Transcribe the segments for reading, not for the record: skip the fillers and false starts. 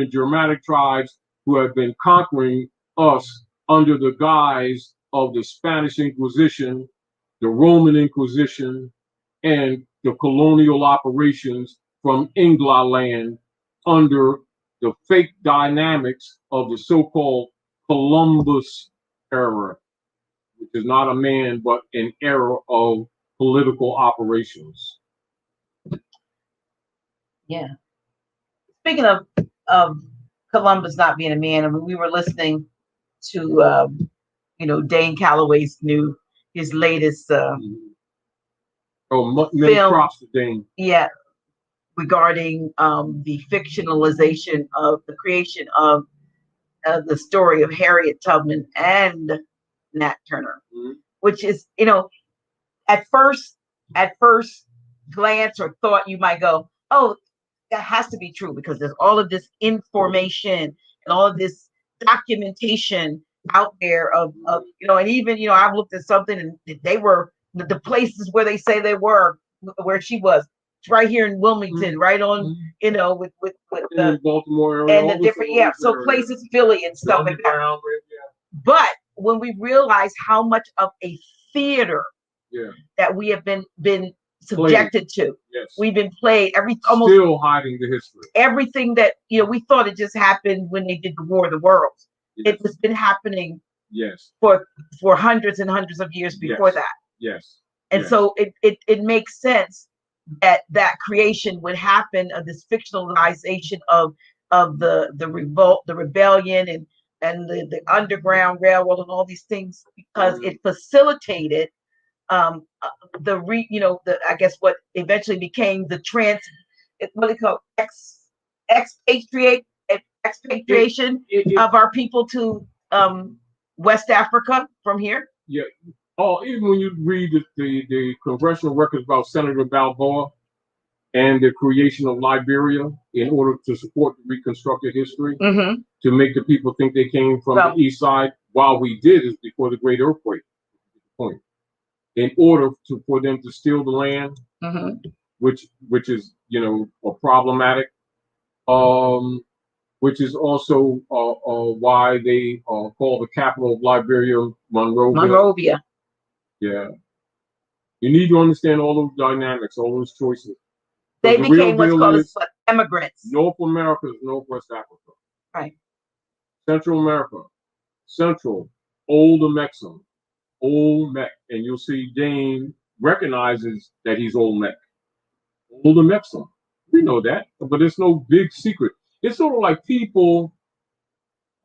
Germanic tribes who have been conquering us under the guise of the Spanish Inquisition, the Roman Inquisition, and the colonial operations from England under the fake dynamics of the so-called Columbus era, which is not a man, but an era of political operations. Yeah. Speaking of Columbus not being a man, I mean, we were listening to Dane Calloway's his latest Many props to Dane. Yeah, regarding the fictionalization of the creation of the story of Harriet Tubman and Nat Turner, which is, at first glance or thought, you might go, oh, that has to be true because there's all of this information and all of this documentation out there of and even, I've looked at something and they were the places where they say they were, where she was. Right here in Wilmington, right on, with the Baltimore area, and the different, so places, Philly and stuff like that. But when we realize how much of a theater that we have been subjected to, we've been played almost still hiding the history. Everything that we thought it just happened when they did the War of the Worlds. It has been happening for hundreds and hundreds of years before that. And so it makes sense that creation would happen of this fictionalization of the revolt, the rebellion, and the Underground Railroad and all these things, because it facilitated I guess what eventually became the what they call expatriation of our people to West Africa from here. Yeah. Oh, even when you read the congressional records about Senator Balboa and the creation of Liberia in order to support the reconstructed history, to make the people think they came from the east side, while we did is before the Great Earthquake. Point. In order for them to steal the land, which is problematic, which is also why they call the capital of Liberia Monrovia. Yeah, you need to understand all those dynamics, all those choices. They became what's called immigrants. North America is Northwest Africa. Right. Central America, Central, Old Mexum, Old Mech, and you'll see Dane recognizes that he's Old Mech. Old Mexum. We know that, but it's no big secret. It's sort of like people,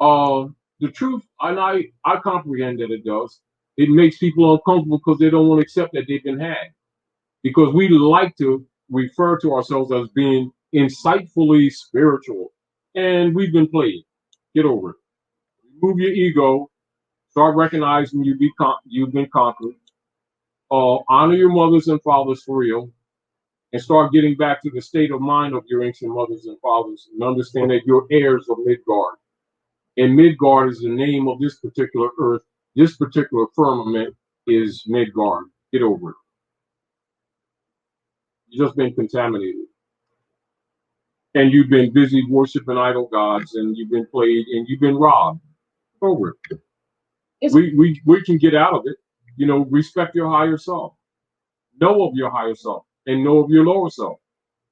the truth, and I comprehend that it does. It makes people uncomfortable because they don't want to accept that they've been had. Because we like to refer to ourselves as being insightfully spiritual. And we've been played. Get over it. Remove your ego. Start recognizing you've been conquered. Honor your mothers and fathers for real. And start getting back to the state of mind of your ancient mothers and fathers. And understand that you're heirs of Midgard. And Midgard is the name of this particular earth. This particular firmament is Midgard. Get over it. You've just been contaminated. And you've been busy worshiping idol gods, and you've been played, and you've been robbed. Over it. We can get out of it. Respect your higher self. Know of your higher self, and know of your lower self.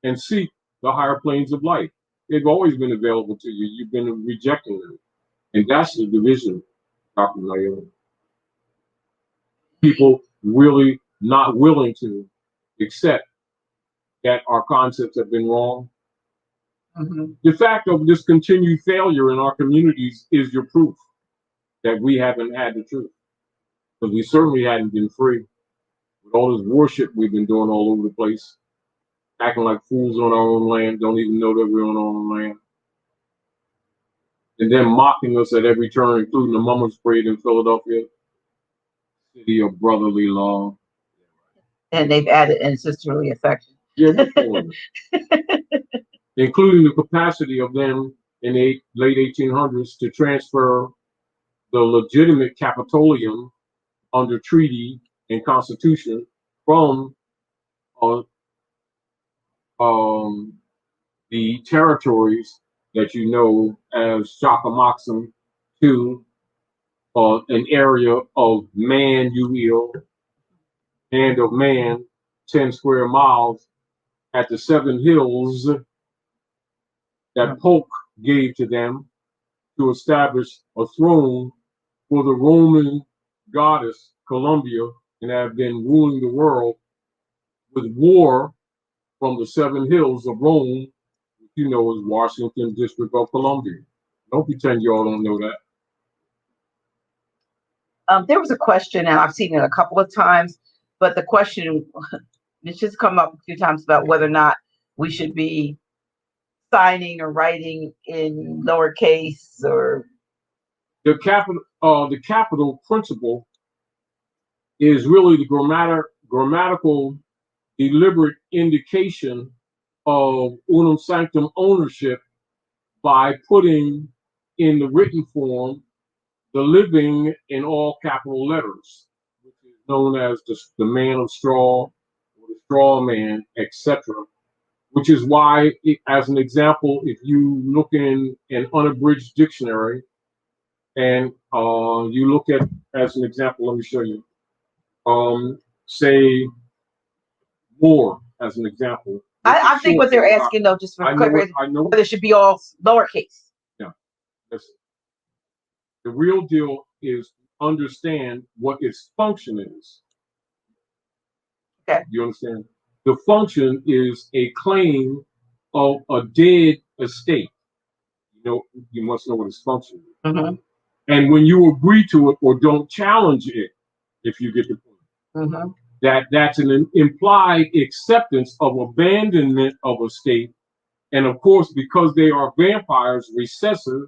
And seek the higher planes of life. They've always been available to you. You've been rejecting them. And that's the division, Dr. Naomi. People really not willing to accept that our concepts have been wrong. The fact of this continued failure in our communities is your proof that we haven't had the truth. Because we certainly hadn't been free. With all this worship we've been doing all over the place, acting like fools on our own land, don't even know that we're on our own land. And then mocking us at every turn, including the Mama's Parade in Philadelphia, city of brotherly love. And they've added sisterly affection. Yeah, including the capacity of them in the late 1800s to transfer the legitimate Capitolium under treaty and constitution from the territories that you know as Shakamoxum to an area of man you will, and of man, 10 square miles at the 7 hills that Polk gave to them to establish a throne for the Roman goddess Columbia and have been ruling the world with war from the 7 hills of Rome, which you know is Washington District of Columbia. Don't pretend y'all don't know that. There was a question, and I've seen it a couple of times, but the question it's just come up a few times about whether or not we should be signing or writing in lowercase or the capital principle is really the grammatical deliberate indication of unum sanctum ownership by putting in the written form the living in all capital letters, which is known as the man of straw or the straw man, etc. Which is why, as an example, if you look in an unabridged dictionary and you look at, as an example, let me show you, say more as an example. I think what they're asking though, just for clarification, whether it should be all lowercase. Yeah, listen. The real deal is understand what its function is. Okay. You understand? The function is a claim of a dead estate. You know, you must know what its function is. Mm-hmm. And when you agree to it or don't challenge it, if you get the point, mm-hmm. that's an implied acceptance of abandonment of a state. And of course, because they are vampires, recessive,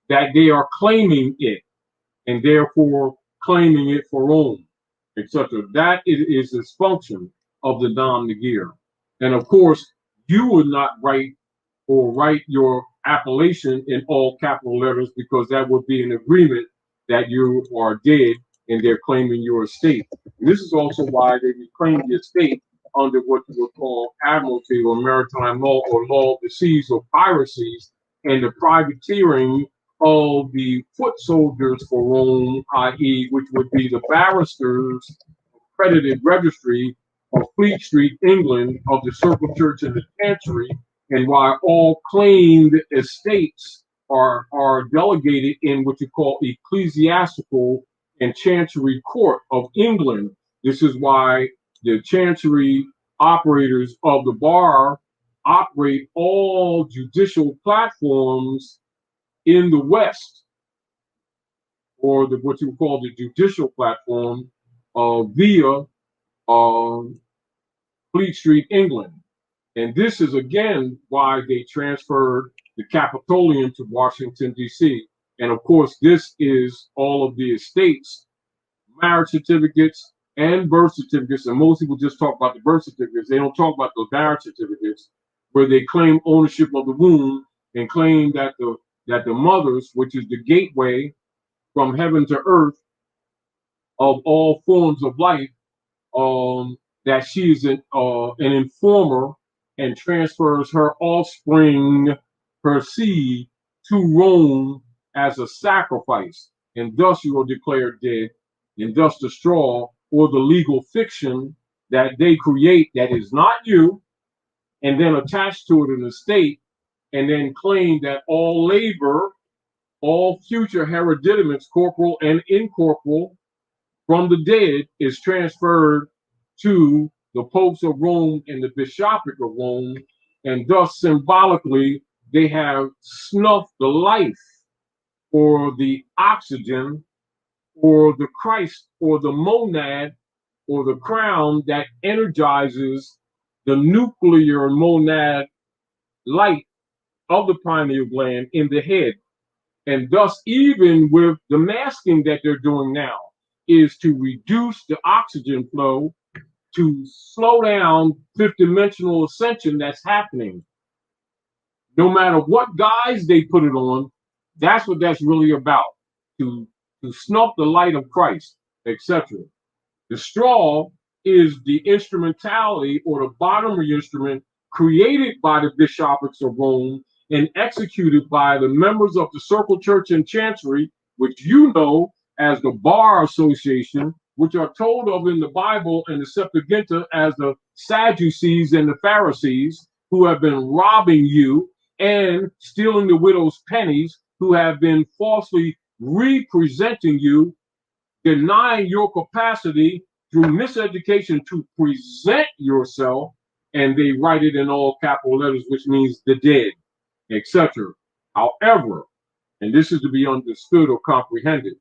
that they are claiming it and therefore claiming it for Rome, etc. That is this function of the Dom Negir. And of course, you would not write your appellation in all capital letters because that would be an agreement that you are dead and they're claiming your estate. And this is also why they reclaim the estate under what you would call admiralty or maritime law or law of the seas or piracies and the privateering of the foot soldiers for Rome, i.e., which would be the barristers, accredited registry of Fleet Street, England, of the Circle Church and the Chancery, and why all claimed estates are delegated in what you call ecclesiastical and chancery court of England. This is why the chancery operators of the bar operate all judicial platforms in the West, or what you would call the judicial platform via Fleet Street, England. And this is again why they transferred the Capitolium to Washington, D.C. And of course, this is all of the estates, marriage certificates, and birth certificates. And most people just talk about the birth certificates. They don't talk about the marriage certificates, where they claim ownership of the womb and claim that the mothers, which is the gateway from heaven to earth of all forms of life, that she is an informer and transfers her offspring, her seed, to Rome as a sacrifice. And thus you are declared dead. And thus the straw or the legal fiction that they create that is not you, and then attach to it an estate, and then claim that all labor, all future hereditaments, corporal and incorporeal, from the dead is transferred to the popes of Rome and the bishopric of Rome, and thus symbolically they have snuffed the life or the oxygen or the Christ or the monad or the crown that energizes the nuclear monad light of the pineal gland in the head. And thus, even with the masking that they're doing now, is to reduce the oxygen flow, to slow down fifth dimensional ascension that's happening. No matter what guise they put it on, that's what that's really about, to snuff the light of Christ, etc. The straw is the instrumentality or the bottomry instrument created by the bishoprics of Rome and executed by the members of the Circle Church and Chancery, which you know as the Bar Association, which are told of in the Bible and the Septuaginta as the Sadducees and the Pharisees, who have been robbing you and stealing the widow's pennies, who have been falsely representing you, denying your capacity through miseducation to present yourself, and they write it in all capital letters, which means the dead, etc. However, and this is to be understood or comprehended,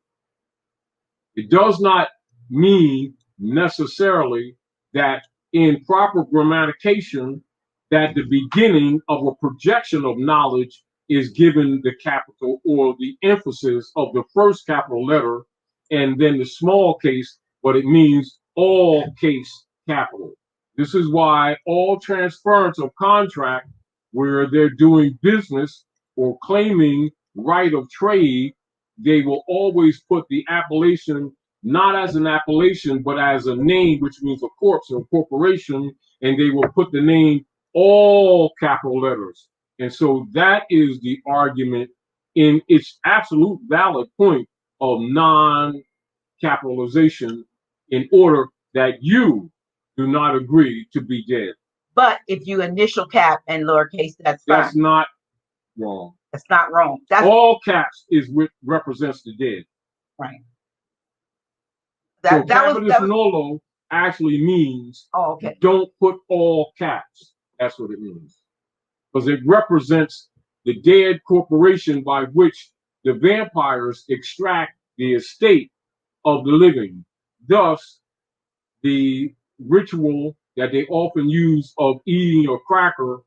it does not mean necessarily that in proper grammatication that the beginning of a projection of knowledge is given the capital or the emphasis of the first capital letter and then the small case, but it means all case capital. This is why all transference of contract where they're doing business or claiming right of trade, they will always put the appellation not as an appellation, but as a name, which means a corpse or corporation, and they will put the name all capital letters. And so that is the argument in its absolute valid point of non-capitalization in order that you do not agree to be dead. But if you initial cap and lowercase, that's fine. That's not wrong. That's not wrong. That's all caps is what represents the dead. right. So capitis nolo actually means don't put all caps. That's what it means. Because it represents the dead corporation by which the vampires extract the estate of the living. Thus, the ritual that they often use of eating a cracker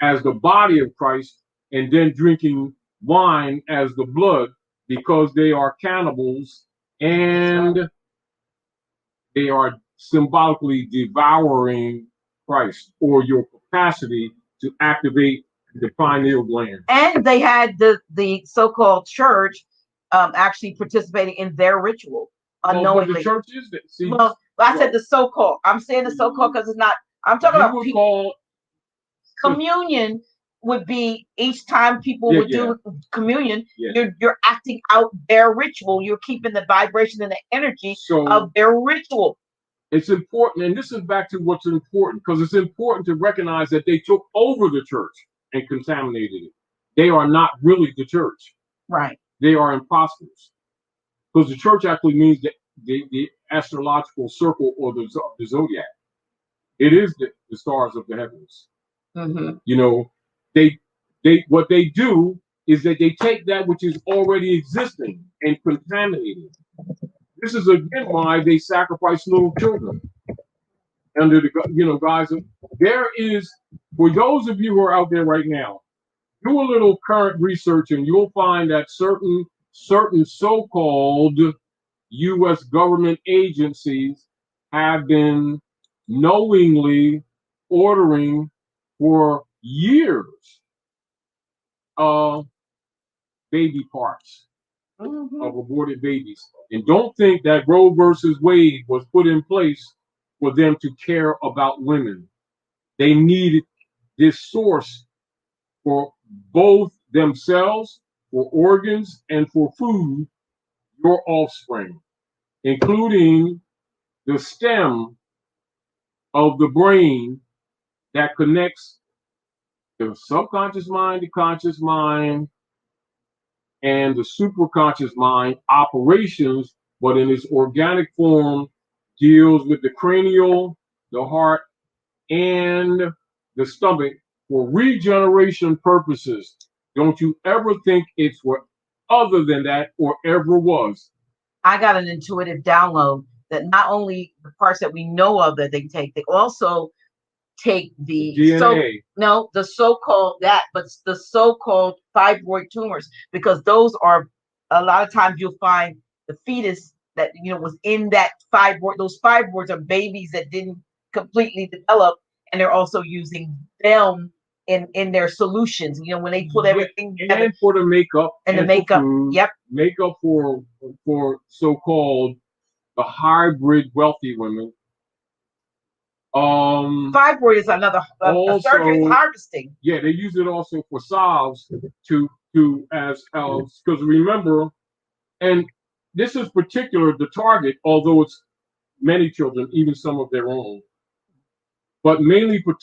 as the body of Christ and then drinking wine as the blood, because they are cannibals and they are symbolically devouring Christ or your capacity to activate the pineal gland. And they had the so-called church actually participating in their ritual unknowingly. Well, the church is that. See, well, I said the so-called. I'm saying the so-called because it's not. I'm talking about people. Communion would be each time people would do communion, you're acting out their ritual. You're keeping the vibration and the energy of their ritual. It's important, and this is back to what's important, because it's important to recognize that they took over the church and contaminated it. They are not really the church. Right. They are imposters. Because the church actually means the astrological circle or the zodiac. It is the stars of the heavens. Mm-hmm. You know, what they do is that they take that which is already existing and contaminate it. This is again why they sacrifice little children. Under the guys, there is, for those of you who are out there right now, do a little current research and you'll find that certain so-called U.S. government agencies have been knowingly ordering for years baby parts of aborted babies. And don't think that Roe versus Wade was put in place for them to care about women. They needed this source for both themselves, for organs, and for food, your offspring, including the stem of the brain that connects the subconscious mind, the conscious mind, and the superconscious mind operations, but in its organic form deals with the cranial, the heart, and the stomach for regeneration purposes. Don't you ever think it's what other than that or ever was. I got an intuitive download that not only the parts that we know of that they take, they also take the DNA. the so-called but the so-called fibroid tumors, because those are a lot of times you'll find the fetus that was in that fibroid. Those fibroids are babies that didn't completely develop, and they're also using them in their solutions. When they put everything together, and for the makeup and the makeup, food, yep, makeup for so-called the hybrid wealthy women. Fibroid is another a surgery. It's harvesting. Yeah, they use it also for salves to as because remember, and this is particular the target, although it's many children, even some of their own, but mainly for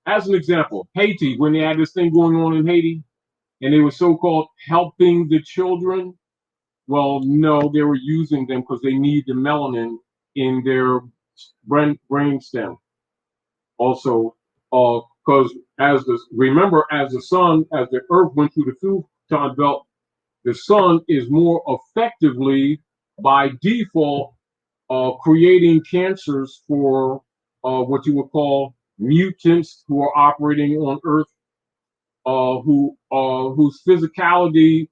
as an example, Haiti, when they had this thing going on in Haiti, and they were so-called helping the children. Well, no, they were using them because they need the melanin in their brain stem. Also, because as the Earth went through the Futon belt, the sun is more effectively, by default, creating cancers for what you would call mutants who are operating on Earth, whose physicality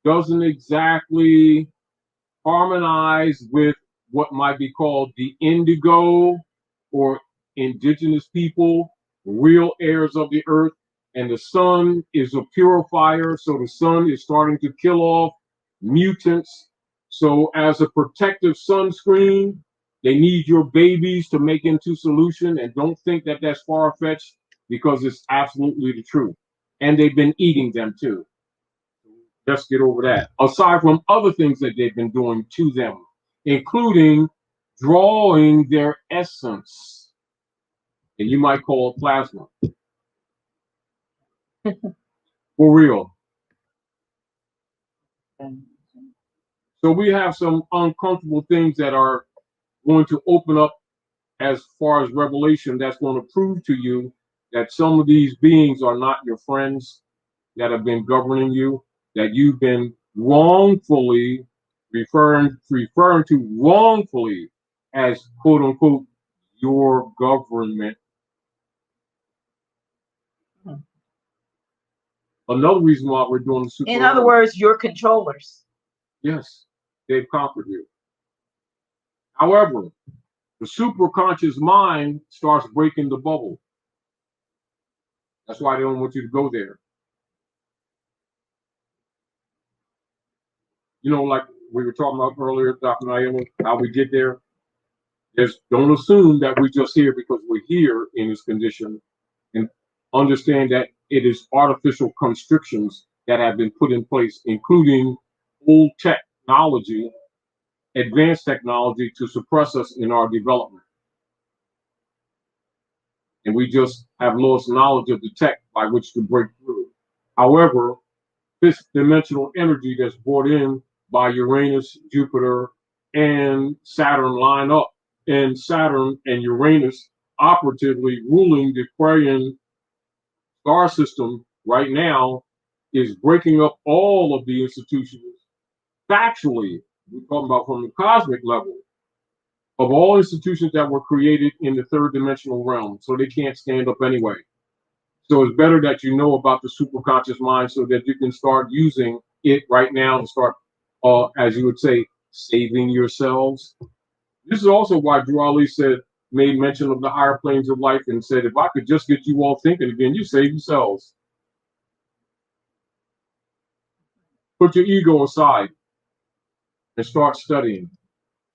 doesn't exactly harmonize with what might be called the indigo or indigenous people, real heirs of the earth. And the sun is a purifier, so the sun is starting to kill off mutants. So as a protective sunscreen, they need your babies to make into solution, and don't think that that's far-fetched, because it's absolutely the truth. And they've been eating them too. Let's get over that. Aside from other things that they've been doing to them, including drawing their essence, and you might call it plasma. For real. So we have some uncomfortable things that are going to open up as far as revelation, that's going to prove to you that some of these beings are not your friends that have been governing you, that you've been wrongfully referring to wrongfully as quote unquote your government. Another reason why we're doing the super. In other words, your controllers. Yes, they've conquered you. However, the superconscious mind starts breaking the bubble. That's why they don't want you to go there. You know, like we were talking about earlier, Dr. Naima, how we get there. Just don't assume that we're just here because we're here in this condition, and understand that it is artificial constrictions that have been put in place, including old technology, advanced technology, to suppress us in our development. And we just have lost knowledge of the tech by which to break through. However, this dimensional energy that's brought in by Uranus, Jupiter, and Saturn line up, and Saturn and Uranus operatively ruling the Aquarian star system right now, is breaking up all of the institutions. Factually, we're talking about from the cosmic level, of all institutions that were created in the third dimensional realm, so they can't stand up anyway. So it's better that you know about the superconscious mind so that you can start using it right now and start, as you would say, saving yourselves. This is also why Drew Ali made mention of the higher planes of life and said, if I could just get you all thinking again, you save yourselves. Put your ego aside and start studying.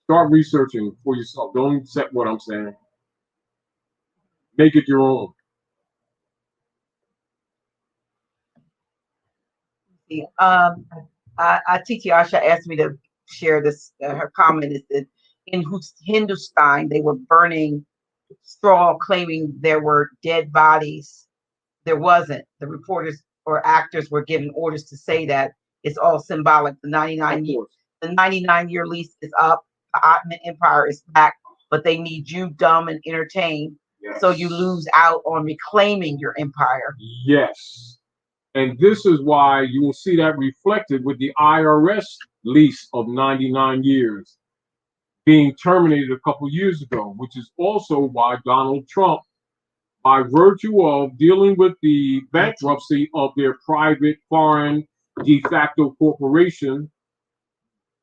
Start researching for yourself. Don't accept what I'm saying. Make it your own. Titi Asha asked me to share this. Her comment is that in Hindustan, they were burning straw, claiming there were dead bodies. There wasn't. The reporters or actors were given orders to say that it's all symbolic. The 99-year lease is up. The Ottoman Empire is back, but they need you dumb and entertained. Yes. So you lose out on reclaiming your empire. Yes. And this is why you will see that reflected with the IRS lease of 99 years being terminated a couple years ago, which is also why Donald Trump, by virtue of dealing with the bankruptcy of their private foreign de facto corporation,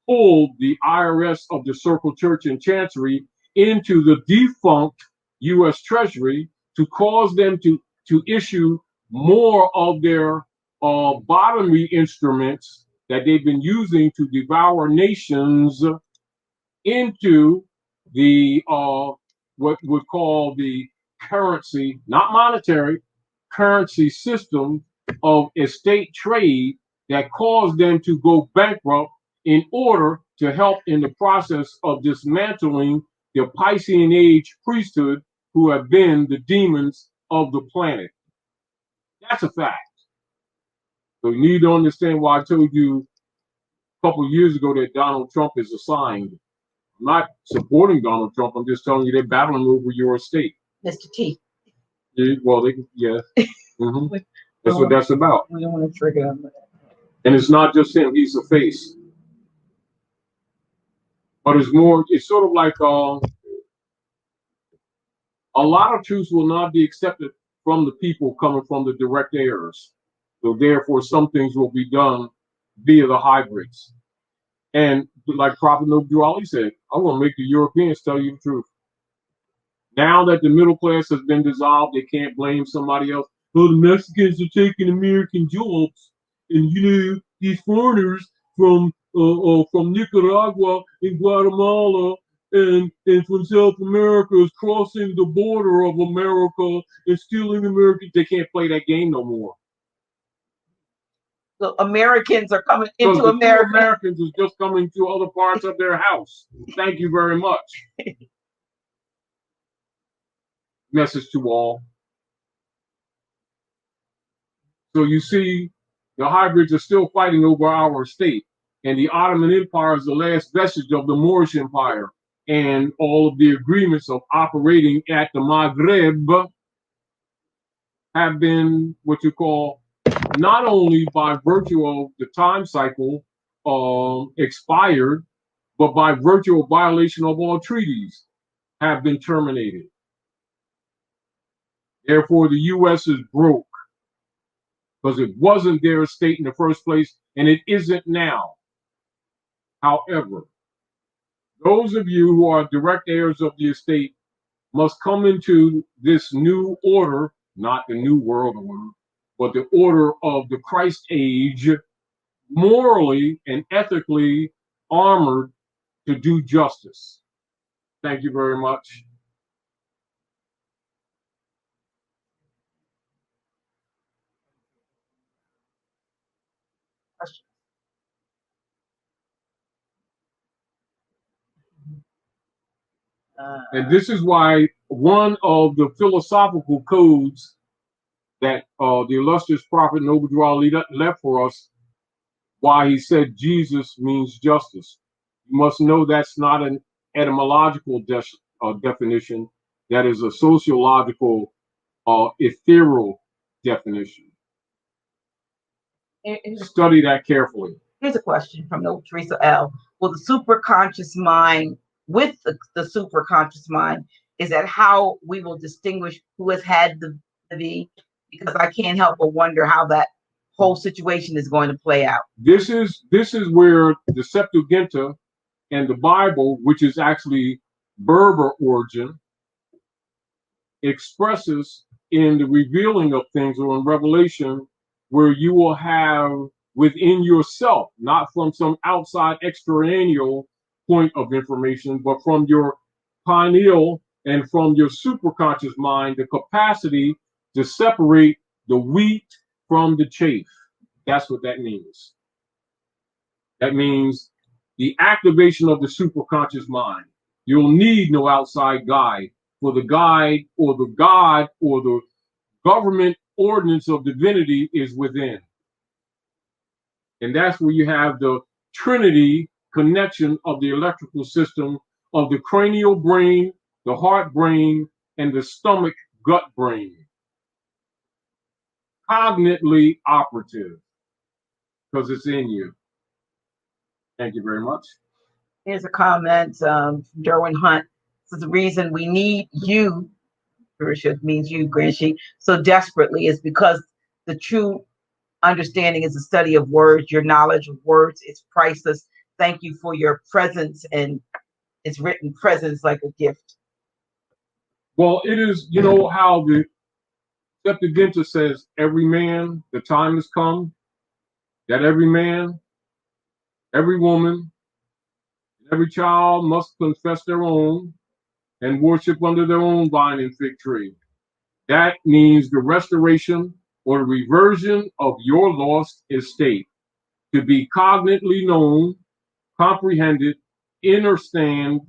pulled the IRS of the Circle Church and Chancery into the defunct U.S. Treasury to cause them to issue more of their bottomry instruments that they've been using to devour nations into the what would call the currency, not monetary, currency system of estate trade that caused them to go bankrupt in order to help in the process of dismantling the Piscean Age priesthood who have been the demons of the planet. That's a fact. So you need to understand why I told you a couple of years ago that Donald Trump is assigned. I'm not supporting Donald Trump. I'm just telling you they're battling over your estate. Mr. T. Yeah, well, yeah. Mm-hmm. That's what that's about. We don't want to trigger them. And it's not just him. He's the face. But it's more, it's sort of like a lot of truths will not be accepted from the people coming from the direct heirs. So therefore, some things will be done via the hybrids. And like Prophet Noble said, I'm going to make the Europeans tell you the truth. Now that the middle class has been dissolved, they can't blame somebody else. Oh, the Mexicans are taking American jobs, and these foreigners from Nicaragua and Guatemala and from South America is crossing the border of America and stealing Americans. They can't play that game no more. So Americans are coming into America. Americans is just coming to other parts of their house. Thank you very much. Message to all. So you see, the hybrids are still fighting over our state. And the Ottoman Empire is the last vestige of the Moorish Empire. And all of the agreements of operating at the Maghreb have been what you call, not only by virtue of the time cycle expired, but by virtue of violation of all treaties have been terminated. Therefore, the U.S. is broke because it wasn't their estate in the first place, and it isn't now. However, those of you who are direct heirs of the estate must come into this new order, not the new world order, but the order of the Christ age, morally and ethically armored to do justice. Thank you very much. And this is why one of the philosophical codes that the illustrious prophet Noble left for us, why he said Jesus means justice. You must know that's not an etymological definition. That is a sociological, ethereal definition. Study that carefully. Here's a question from Noble Teresa L. Will the superconscious mind, with the superconscious mind, is that how we will distinguish who has had the V? Because I can't help but wonder how that whole situation is going to play out. This is where the Septuaginta and the Bible, which is actually Berber origin, expresses in the revealing of things, or in Revelation, where you will have within yourself, not from some outside extraneous point of information, but from your pineal and from your superconscious mind, the capacity to separate the wheat from the chaff. That's what that means. That means the activation of the superconscious mind. You'll need no outside guide, for the guide or the God or the government ordinance of divinity is within. And that's where you have the Trinity connection of the electrical system of the cranial brain, the heart brain, and the stomach gut brain. Cognitively operative, because it's in you. Thank you very much. Here's a comment from Derwin Hunt. This is the reason we need you, Risha means you, Granshi, so desperately is because the true understanding is the study of words. Your knowledge of words is priceless. Thank you for your presence, and it's written presence like a gift. Well, it is, you know how the Septuaginta says, every man, the time has come that every man, every woman, every child must confess their own, and worship under their own vine and fig tree. That means the restoration or the reversion of your lost estate to be cognitely known, comprehended, understand,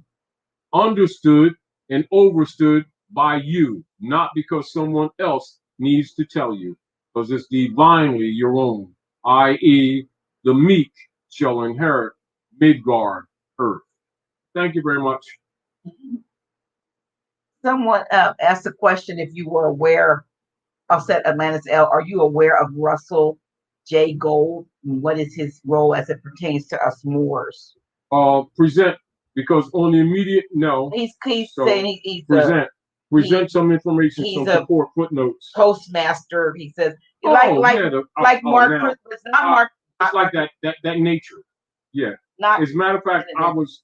understood, and overstood by you, not because someone else needs to tell you, because it's divinely your own, i.e., the meek shall inherit Midgard, earth. Thank you very much. Someone asked a question if you were aware of Set Atlantis L. Are you aware of Russell J. Gold? And what is his role as it pertains to us Moors? Present, because on the immediate, no. He's So saying he's present some information, some support footnotes. Postmaster, he says. Mark. It's not Mark. It's like that nature. Yeah. As a matter of fact, I was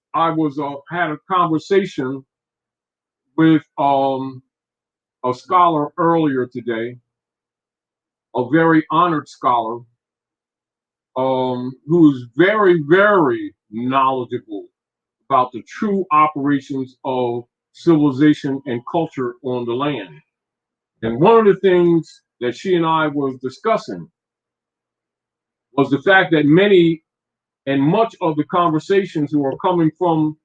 had a conversation with a scholar earlier today, a very honored scholar, who is very, very knowledgeable about the true operations of civilization and culture on the land. And one of the things that she and I was discussing was the fact that many and much of the conversations who are coming from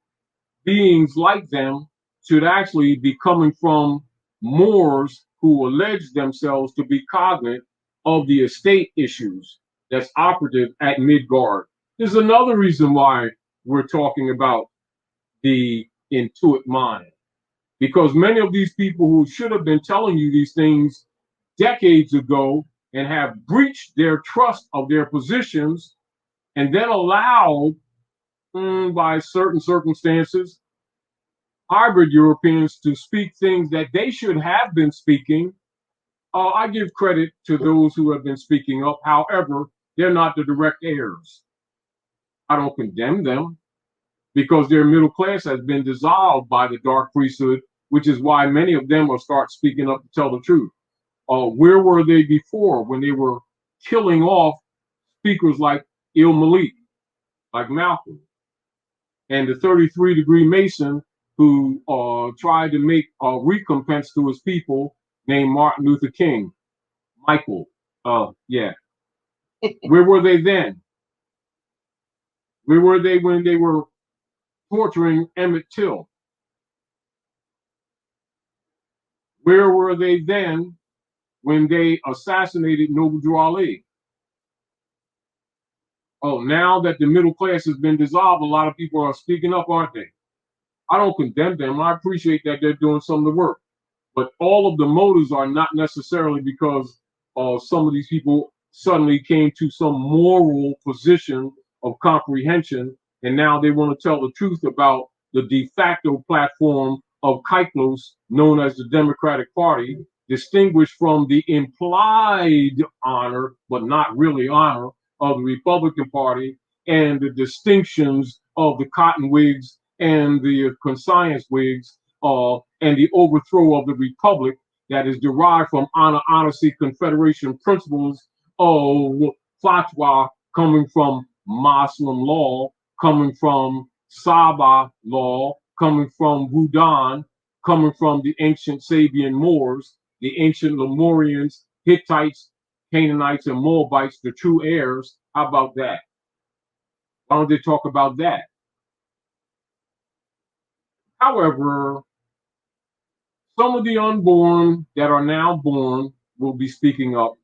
beings like them should actually be coming from Moors who allege themselves to be cognate of the estate issues that's operative at Midgard. There's another reason why we're talking about the intuit mind, because many of these people who should have been telling you these things decades ago and have breached their trust of their positions and then allowed, by certain circumstances, hybrid Europeans to speak things that they should have been speaking. I give credit to those who have been speaking up. However, they're not the direct heirs. I don't condemn them, because their middle class has been dissolved by the dark priesthood, which is why many of them will start speaking up to tell the truth. Where were they before when they were killing off speakers like Il Malik, like Malcolm, and the 33-degree Mason who tried to make a recompense to his people named Martin Luther King, Michael? Yeah. Where were they then? Where were they when they were torturing Emmett Till? Where were they then when they assassinated Noble Drew Ali? Oh, now that the middle class has been dissolved, a lot of people are speaking up, aren't they? I don't condemn them. I appreciate that they're doing some of the work. But all of the motives are not necessarily because some of these people suddenly came to some moral position of comprehension, and now they want to tell the truth about the de facto platform of Kyklos, known as the Democratic Party, distinguished from the implied honor, but not really honor, of the Republican Party, and the distinctions of the Cotton Whigs and the conscience Whigs, and the overthrow of the Republic that is derived from honor, honesty, confederation principles of fatwa, coming from Muslim law, coming from Saba law, coming from Wudan, coming from the ancient Sabian Moors, the ancient Lemurians, Hittites, Canaanites, and Moabites, the true heirs. How about that? Why don't they talk about that? However, some of the unborn that are now born will be speaking up.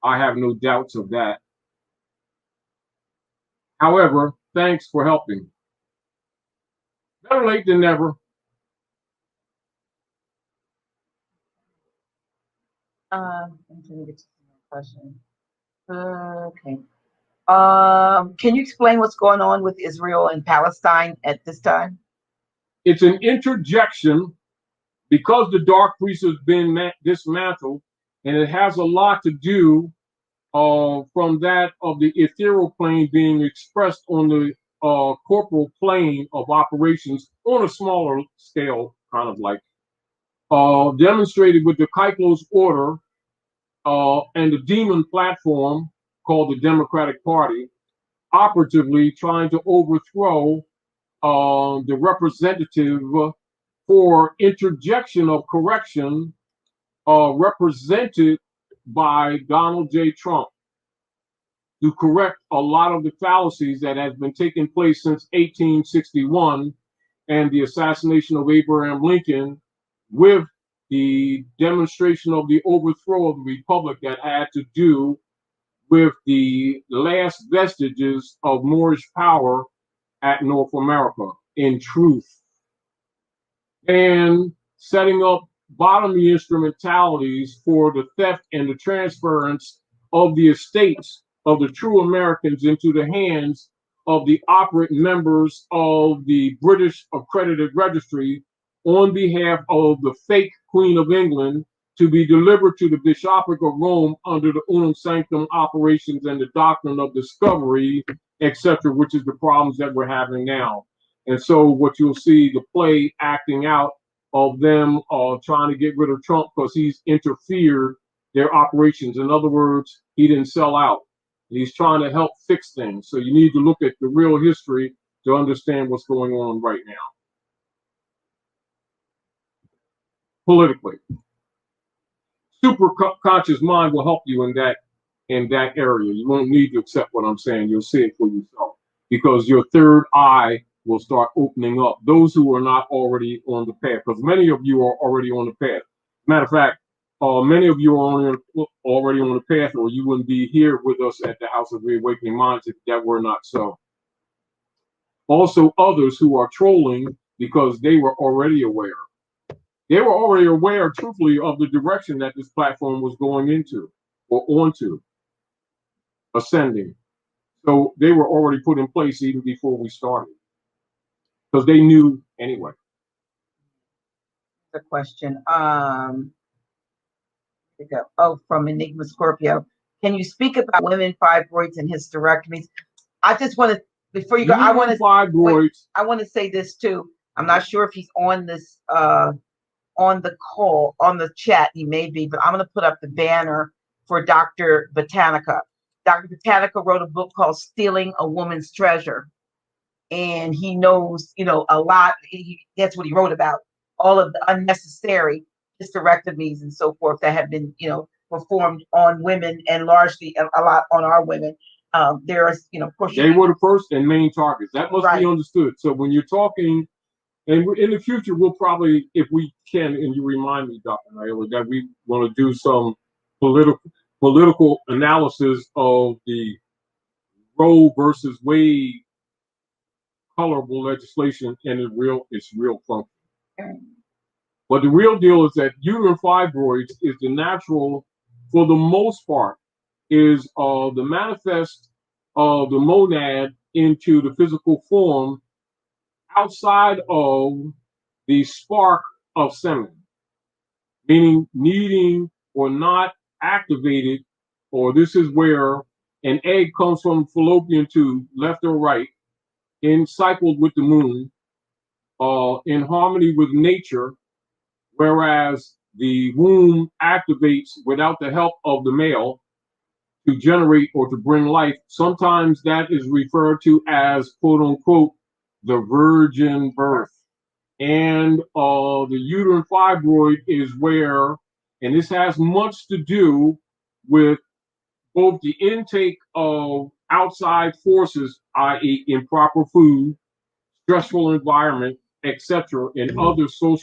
I have no doubts of that. However, thanks for helping. Better late than never. Question. Okay. Can you explain what's going on with Israel and Palestine at this time? It's an interjection because the dark priest has been dismantled, and it has a lot to do from that of the ethereal plane being expressed on the corporal plane of operations on a smaller scale, kind of like demonstrated with the Kyklos order and the demon platform called the Democratic Party, operatively trying to overthrow the representative for interjection of correction, represented by Donald J. Trump, to correct a lot of the fallacies that has been taking place since 1861 and the assassination of Abraham Lincoln, with the demonstration of the overthrow of the republic that had to do with the last vestiges of Moorish power at North America, in truth, and setting up bottomly instrumentalities for the theft and the transference of the estates of the true Americans into the hands of the operant members of the British accredited registry on behalf of the fake Queen of England, to be delivered to the Bishopric of Rome under the unum sanctum operations and the doctrine of discovery, etc., which is the problems that we're having now. And so what you'll see, the play acting out of them trying to get rid of Trump because he's interfered their operations. In other words, he didn't sell out. He's trying to help fix things. So you need to look at the real history to understand what's going on right now. Politically, superconscious mind will help you in that area. You won't need to accept what I'm saying. You'll see it for yourself, because your third eye will start opening up. Those who are not already on the path, because many of you are already on the path. Matter of fact, many of you are already on the path, or you wouldn't be here with us at the House of Reawakening Minds if that were not so. Also, others who are trolling because they were already aware. They were already aware, truthfully, of the direction that this platform was going into or onto, ascending. So they were already put in place even before we started, because they knew anyway. The question. Oh, from Enigma Scorpio. Can you speak about women fibroids and hysterectomies? I just want to, before you go, I want to say this too. I'm not sure if he's on this on the call, on the chat. He may be, but I'm going to put up the banner for Dr. Botanica. Dr. Botanica wrote a book called Stealing a Woman's Treasure. And he knows, a lot. That's what he wrote about. All of the unnecessary hysterectomies and so forth that have been, performed on women, and largely a lot on our women. There's, of course, they were the first and main targets. That must be understood. So when you're talking, and in the future, we'll probably, if we can, and you remind me, Dr. Naila, that we want to do some political analysis of the Roe versus Wade colorable legislation and its real function. But the real deal is that uterine fibroids is the natural, for the most part, is the manifest of the monad into the physical form outside of the spark of semen, meaning needing or not activated, or this is where an egg comes from fallopian tube, left or right, in cycled with the moon, in harmony with nature, whereas the womb activates without the help of the male to generate or to bring life. Sometimes that is referred to as, quote unquote, the virgin birth. And the uterine fibroid is where, and this has much to do with both the intake of outside forces, i.e. improper food, stressful environment, etc., and other social